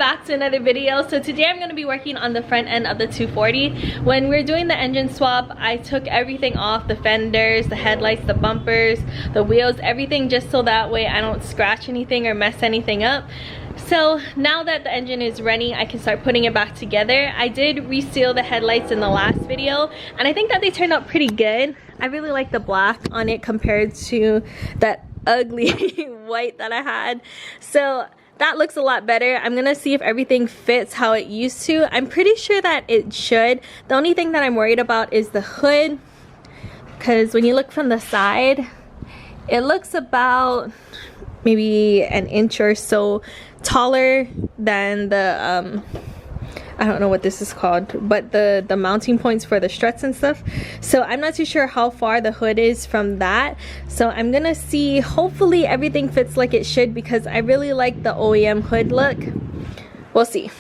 back to another video. So today I'm going to be working on the front end of the 240. When we're doing the engine swap, I took everything off, the fenders, the headlights, the bumpers, the wheels, everything, just so that way I don't scratch anything or mess anything up. So now that the engine is running, I can start putting it back together. I did reseal the headlights in the last video, and I think that they turned out pretty good. I really like the black on it compared to that ugly white that I had. So that looks a lot better. I'm gonna see if everything fits how it used to. I'm pretty sure that it should. The only thing that I'm worried about is the hood, because when you look from the side, it looks about maybe an inch or so taller than the I don't know what this is called, but the mounting points for the struts and stuff. So I'm not too sure how far the hood is from that. So I'm gonna see, hopefully everything fits like it should, because I really like the OEM hood look. We'll see.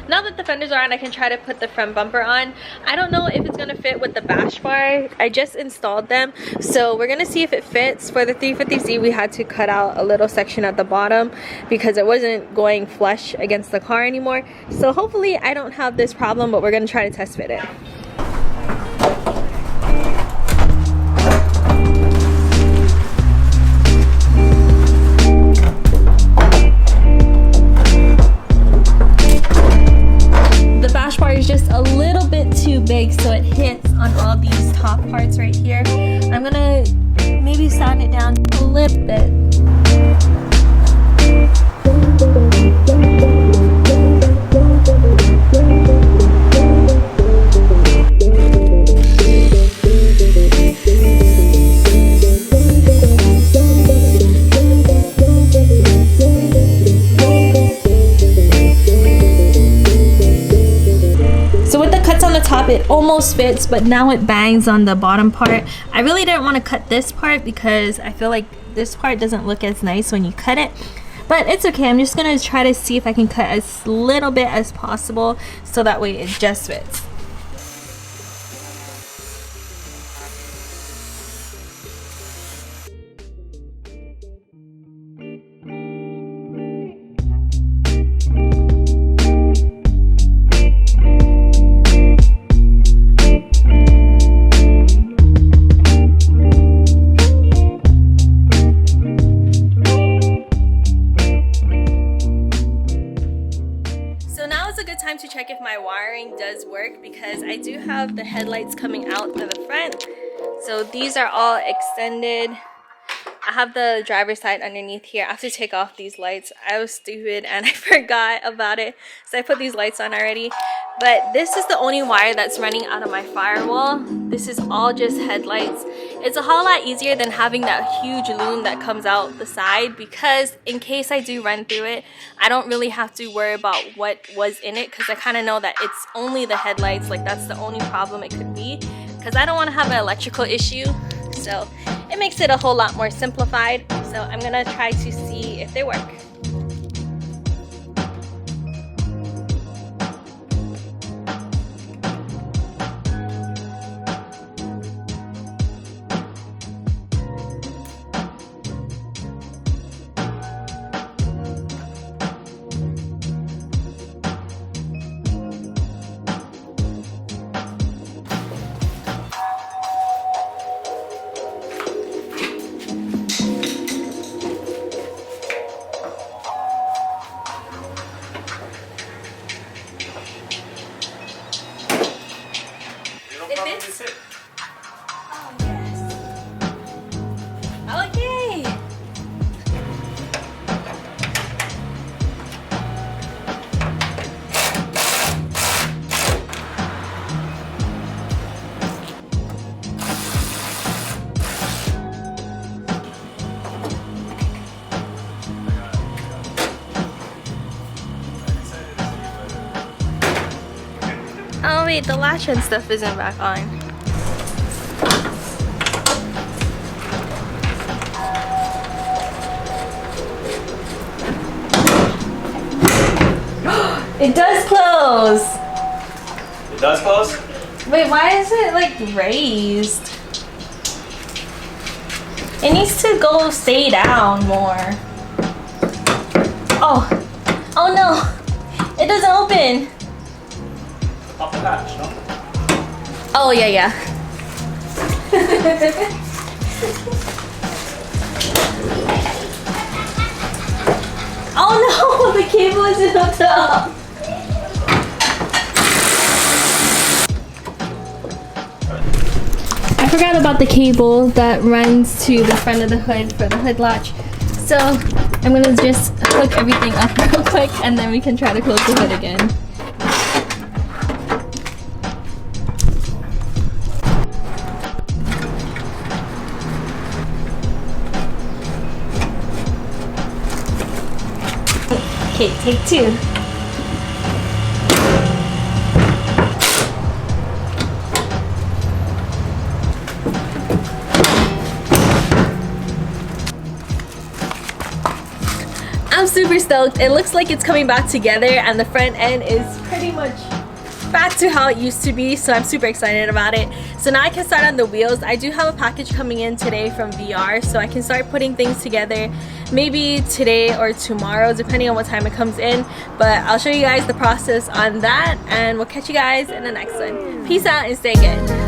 Now that the fenders are on, I can try to put the front bumper on. I don't know if it's going to fit with the bash bar. I just installed them, so we're going to see if it fits. For the 350Z, we had to cut out a little section at the bottom because it wasn't going flush against the car anymore. So hopefully I don't have this problem, but we're going to try to test fit it. Just a little bit too big, so it hits on all these top parts right here. I'm gonna maybe sand it down a little bit. It almost fits, but now it bangs on the bottom part. I really didn't want to cut this part because I feel like this part doesn't look as nice when you cut it, but it's okay. I'm just gonna try to see if I can cut as little bit as possible so that way it just fits. To check if my wiring does work, because I do have the headlights coming out of the front, so these are all extended. I have the driver's side underneath here. I have to take off these lights. I was stupid and I forgot about it, so I put these lights on already. But this is the only wire that's running out of my firewall. This is all just headlights. It's a whole lot easier than having that huge loom that comes out the side, because in case I do run through it, I don't really have to worry about what was in it, because I kind of know that it's only the headlights. Like, that's the only problem it could be, because I don't want to have an electrical issue. So it makes it a whole lot more simplified. So I'm gonna try to see if they work. fix it? Oh, yes. Okay. Oh wait, the latch and stuff isn't back on. It does close! It does close? Wait, why is it like raised? It needs to go stay down more. Oh, oh no! It doesn't open! Off the latch, no? Oh yeah, yeah. Oh no, the cable isn't hooked up. I forgot about the cable that runs to the front of the hood for the hood latch. So I'm gonna just hook everything up real quick and then we can try to close the hood again. Okay, take two. I'm super stoked. It looks like it's coming back together and the front end is pretty much back to how it used to be, so I'm super excited about it. So now I can start on the wheels. I do have a package coming in today from VR, so I can start putting things together maybe today or tomorrow depending on what time it comes in, but I'll show you guys the process on that and we'll catch you guys in the next one. Peace out and stay good.